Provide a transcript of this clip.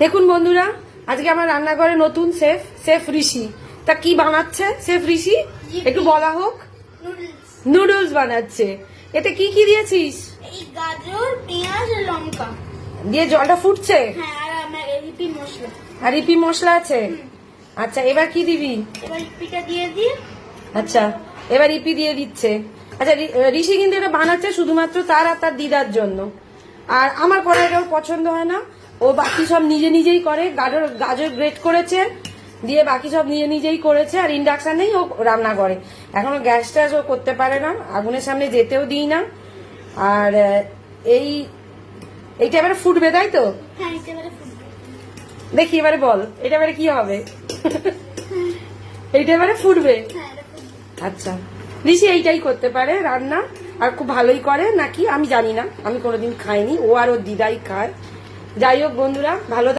দেখুন বন্ধুরা, আজকে আমার রান্নাঘরে নতুন শেফ ঋষি। তা কি বানাচ্ছে শেফ ঋষি একটু বলা হোক। নুডলস বানাচ্ছে। এতে কি কি দিয়েছিস? এই গাজর, পেঁয়াজ আর লঙ্কা দিয়ে জলটা ফুটছে। হ্যাঁ, আর আমার রিপি মশলা। আর ইপি মশলা আছে। আচ্ছা, এবার কি দিবি? এবার রিপিটা দিয়ে দিয়ে। আচ্ছা, এবার ইপি দিয়ে দিচ্ছে। আচ্ছা, ঋষি কিন্তু এটা বানাচ্ছে শুধুমাত্র তার আর তার দিদার জন্য। আর আমার কড়াইটা ওর পছন্দ হয় না। ও বাকি সব নিজে নিজেই করে। গাজর গ্রেট করেছে, দিয়ে বাকি সব নিজে নিজেই করেছে। আর ইন্ডাকশনেই ও রান্না করে। এখনো গ্যাস ট্যাস ও করতে পারে না, আগুনের সামনে যেতেও দিই না। আর এইটা এবারে ফুটবে, তাই তো? হ্যাঁ, এটা এবারে ফুটবে। দেখি এবারে বল, এটা এবারে কি হবে? এইটা এবারে ফুটবে। হ্যাঁ, এটা ফুটবে। আচ্ছা, ঋষি এইটাই করতে পারে রান্না, আর খুব ভালোই করে নাকি আমি জানি না, আমি কোনোদিন খাইনি। ও আর ওর দিদাই খায়। যাই হোক বন্ধুরা, ভালো